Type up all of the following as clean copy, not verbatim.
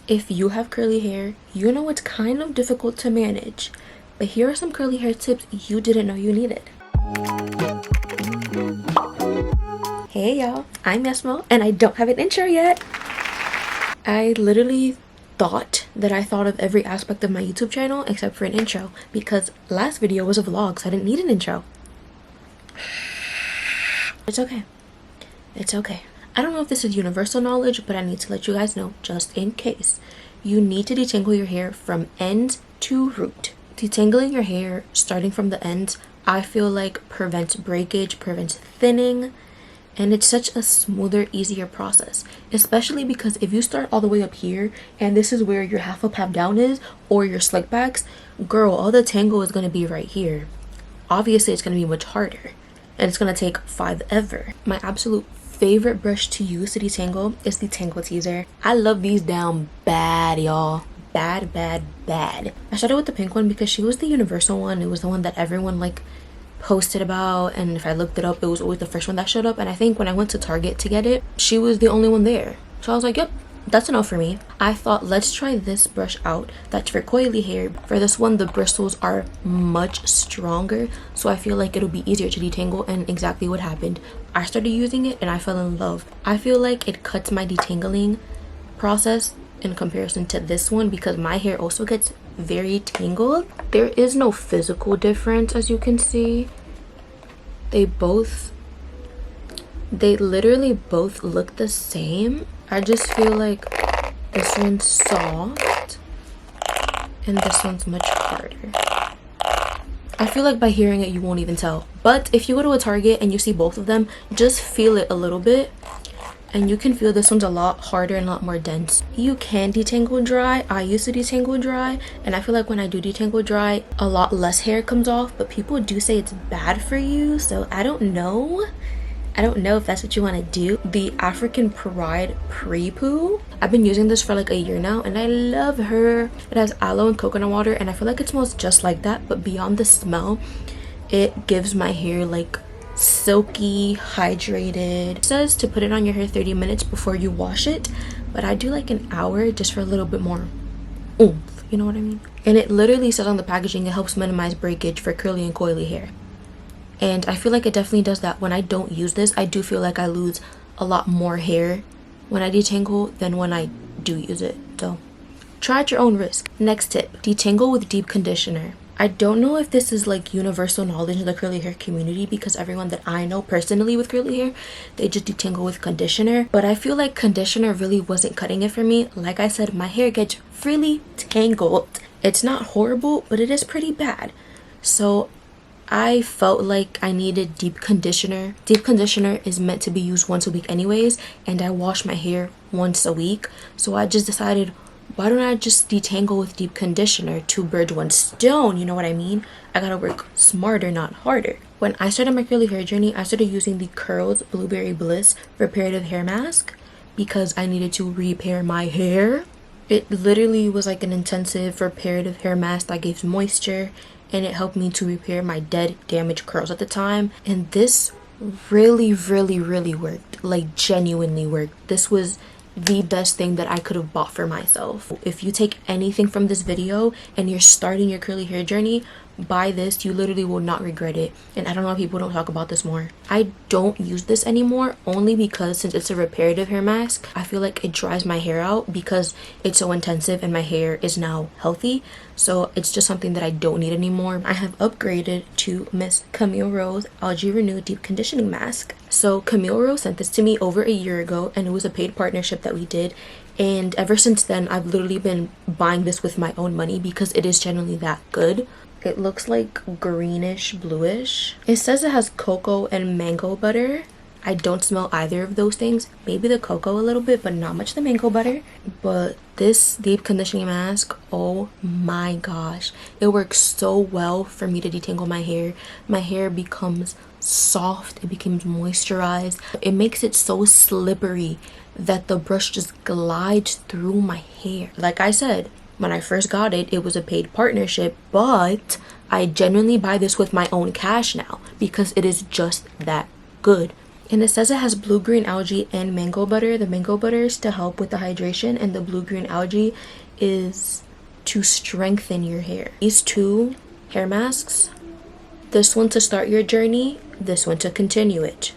If you have curly hair, you know it's kind of difficult to manage, but here are some curly hair tips you didn't know you needed. Hey y'all, I'm Yasmo and I don't have an intro yet. I literally thought that I thought of every aspect of my YouTube channel except for an intro, because last video was a vlog, so I didn't need an intro. It's okay. It's okay. I don't know if this is universal knowledge, but I need to let you guys know, just in case. You need to detangle your hair from end to root. Detangling your hair starting from the ends, I feel like prevents breakage, prevents thinning, and it's such a smoother, easier process. Especially because if you start all the way up here and this is where your half up, half down is, or your slick backs, girl, all the tangle is going to be right here. Obviously, it's going to be much harder and it's going to take forever. My absolute favorite brush to use to detangle is the Tangle Teaser. I love these down bad, y'all. Bad. I started with the pink one because she was the universal one. It was the one that everyone like posted about, and if I looked it up, it was always the first one that showed up. And I think when I went to Target to get it, she was the only one there. So I was like, yep, that's enough for me. I thought, let's try this brush out. That's for coily hair. For this one, the bristles are much stronger, so I feel like it'll be easier to detangle. And exactly what happened, I started using it and I fell in love. I feel like it cuts my detangling process in comparison to this one because my hair also gets very tangled. There is no physical difference, as you can see. They literally both look the same. I just feel like this one's soft and this one's much harder. I feel like by hearing it you won't even tell, but if you go to a Target and you see both of them, just feel it a little bit and you can feel this one's a lot harder and a lot more dense. You can detangle dry. I used to detangle dry, and I feel like when I do detangle dry, a lot less hair comes off, but people do say it's bad for you, so I don't know if that's what you want to do. The African Pride Pre-Poo, I've been using this for like a year now and I love her. It has aloe and coconut water and I feel like it smells just like that, but beyond the smell, it gives my hair like silky, hydrated. It says to put it on your hair 30 minutes before you wash it, but I do like an hour just for a little bit more oomph, you know what I mean? And it literally says on the packaging it helps minimize breakage for curly and coily hair. And I feel like it definitely does that. When I don't use this, I do feel like I lose a lot more hair when I detangle than when I do use it. So try at your own risk. Next tip, detangle with deep conditioner. I don't know if this is like universal knowledge in the curly hair community because everyone that I know personally with curly hair, they just detangle with conditioner. But I feel like conditioner really wasn't cutting it for me. Like I said, my hair gets really tangled. It's not horrible, but it is pretty bad. So I felt like I needed deep conditioner. Deep conditioner is meant to be used once a week anyways, and I wash my hair once a week. So I just decided, why don't I just detangle with deep conditioner? Two birds, one stone, you know what I mean? I gotta work smarter, not harder. When I started my curly hair journey, I started using the Curls Blueberry Bliss reparative hair mask because I needed to repair my hair. It literally was like an intensive reparative hair mask that gives moisture, and it helped me to repair my dead, damaged curls at the time. And this really worked, like genuinely worked. This was the best thing that I could have bought for myself. If you take anything from this video and you're starting your curly hair journey, buy this. You literally will not regret it. And I don't know if people don't talk about this more. I don't use this anymore only because since it's a reparative hair mask, I feel like it dries my hair out because it's so intensive and my hair is now healthy. So it's just something that I don't need anymore. I have upgraded to Miss Camille Rose Algae Renew Deep Conditioning Mask. So Camille Rose sent this to me over a year ago and it was a paid partnership that we did. And ever since then, I've literally been buying this with my own money because it is genuinely that good. It looks like greenish bluish. It says it has cocoa and mango butter. I don't smell either of those things. Maybe the cocoa a little bit, but not much the mango butter. But this deep conditioning mask, oh my gosh, it works so well for me to detangle my hair. My hair becomes soft, it becomes moisturized. It makes it so slippery that the brush just glides through my hair. Like I said, when I first got it, it was a paid partnership, but I genuinely buy this with my own cash now because it is just that good. And it says it has blue-green algae and mango butter. The mango butter is to help with the hydration, and the blue-green algae is to strengthen your hair. These two hair masks, this one to start your journey, this one to continue it.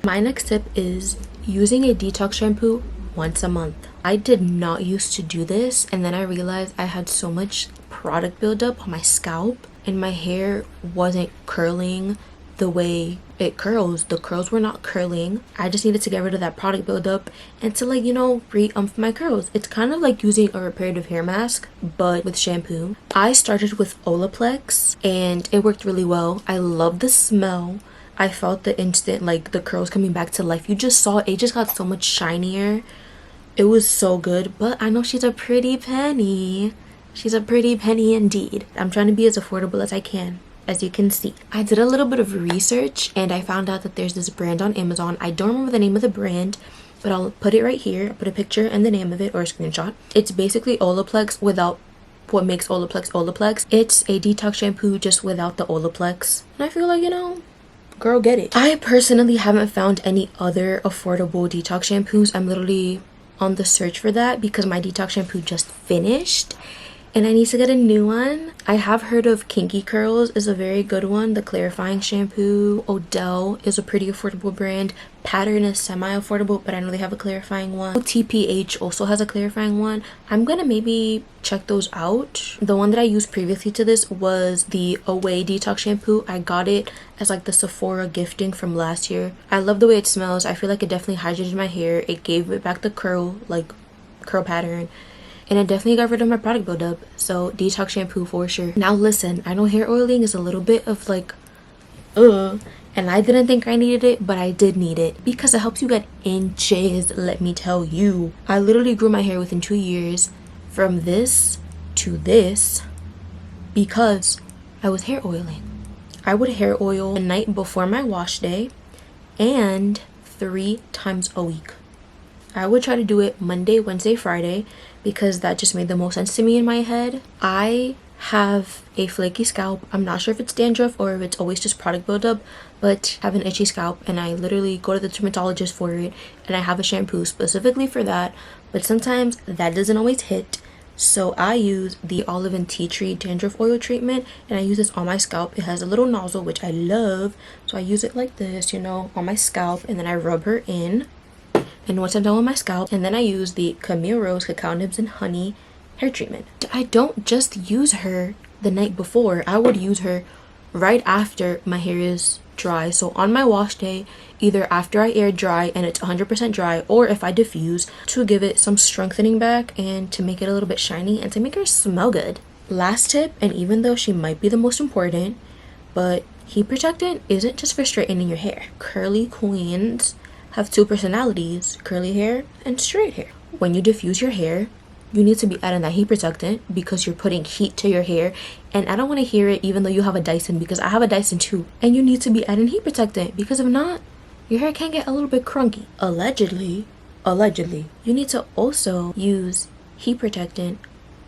My next tip is using a detox shampoo once a month. I did not used to do this, and then I realized I had so much product buildup on my scalp and my hair wasn't curling the way it curls. The curls were not curling. I just needed to get rid of that product buildup and to, like, you know, re-umph my curls. It's kind of like using a reparative hair mask but with shampoo. I started with Olaplex and it worked really well. I love the smell. I felt the instant, like, the curls coming back to life. You just saw it just got so much shinier. It was so good. But I know she's a pretty penny. She's a pretty penny indeed. I'm trying to be as affordable as I can, as you can see. I did a little bit of research and I found out that there's this brand on Amazon. I don't remember the name of the brand, but I'll put it right here. I'll put a picture and the name of it, or a screenshot. It's basically Olaplex without what makes Olaplex Olaplex. It's a detox shampoo just without the Olaplex. And I feel like, you know, girl, get it. I personally haven't found any other affordable detox shampoos. I'm literally on the search for that because my detox shampoo just finished and I need to get a new one. I have heard of Kinky Curls is a very good one. The clarifying shampoo. Odell is a pretty affordable brand. Pattern is semi-affordable, but I know they have a clarifying one. TPH also has a clarifying one. I'm gonna maybe check those out. The one that I used previously to this was the Away Detox Shampoo. I got it as like the Sephora gifting from last year. I love the way it smells. I feel like it definitely hydrated my hair. It gave it back the curl pattern. And it definitely got rid of my product buildup. So detox shampoo for sure. Now listen, I know hair oiling is a little bit of like, and I didn't think I needed it, but I did need it because it helps you get inches, let me tell you. I literally grew my hair within 2 years from this to this because I was hair oiling. I would hair oil the night before my wash day and 3 times a week. I would try to do it Monday, Wednesday, Friday because that just made the most sense to me in my head. I have a flaky scalp. I'm not sure if it's dandruff or if it's always just product buildup, but I have an itchy scalp and I literally go to the dermatologist for it, and I have a shampoo specifically for that, but sometimes that doesn't always hit. So I use the olive and tea tree dandruff oil treatment, and I use this on my scalp. It has a little nozzle, which I love, so I use it like this, you know, on my scalp, and then I rub her in. And once I'm done with my scalp, and then I use the Camille Rose Cacao Nibs and Honey hair treatment. I don't just use her the night before. I would use her right after my hair is dry. So on my wash day, either after I air dry and it's 100% dry, or if I diffuse, to give it some strengthening back and to make it a little bit shiny and to make her smell good. Last tip, and even though she might be the most important, but heat protectant isn't just for straightening your hair. Curly queens have 2 personalities, curly hair and straight hair. When you diffuse your hair, you need to be adding that heat protectant because you're putting heat to your hair. And I don't want to hear it even though you have a Dyson, because I have a Dyson too. And you need to be adding heat protectant because if not, your hair can get a little bit crunky. Allegedly, you need to also use heat protectant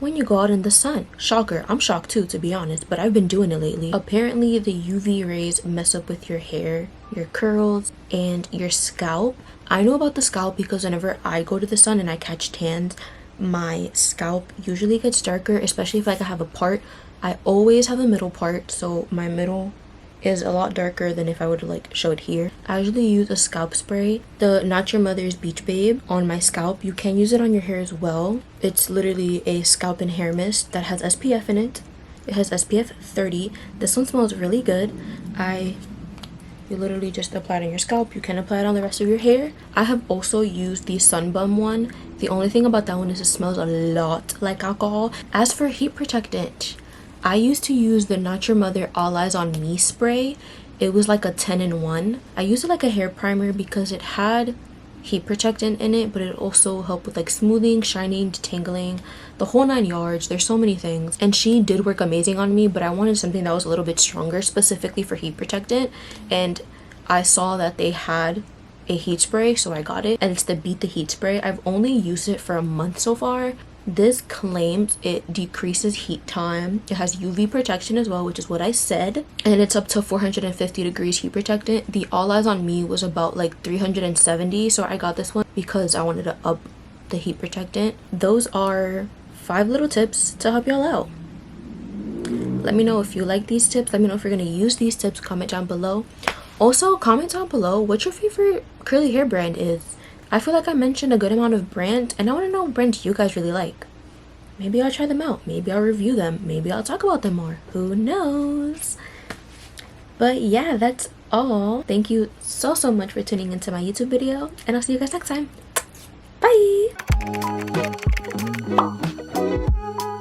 when you go out in the sun. Shocker, I'm shocked too, to be honest, but I've been doing it lately. Apparently the UV rays mess up with your hair, your curls, and your scalp. I know about the scalp because whenever I go to the sun and I catch tans, my scalp usually gets darker, especially if like I have a part. I always have a middle part, so my middle is a lot darker than if I would like show it here. I usually use a scalp spray, the Not Your Mother's Beach Babe, on my scalp. You can use it on your hair as well. It's literally a scalp and hair mist that has SPF in it. It has SPF 30. This one smells really good. You literally just apply it on your scalp. You can apply it on the rest of your hair. I have also used the Sun Bum one. The only thing about that one is it smells a lot like alcohol. As for heat protectant, I used to use the Not Your Mother All Eyes on Me spray. It was like a 10-in-1. I used it like a hair primer because it had heat protectant in it, but it also helped with like smoothing, shining, detangling, the whole 9 yards. There's so many things, and she did work amazing on me, but I wanted something that was a little bit stronger specifically for heat protectant, and I saw that they had a heat spray, so I got it, and it's the Beat the Heat spray. I've only used it for a month so far, This claims it decreases heat time. It has UV protection as well, which is what I said, and it's up to 450 degrees heat protectant. The All Eyes on Me was about like 370, so I got this one because I wanted to up the heat protectant. Those are 5 little tips to help y'all out. Let me know if you like these tips. Let me know if you're gonna use these tips. Comment down below. Also, comment down below what your favorite curly hair brand is. I feel like I mentioned a good amount of brands, and I want to know what brands you guys really like. Maybe I'll try them out. Maybe I'll review them. Maybe I'll talk about them more. Who knows? But yeah, that's all. Thank you so much for tuning into my YouTube video, and I'll see you guys next time. Bye!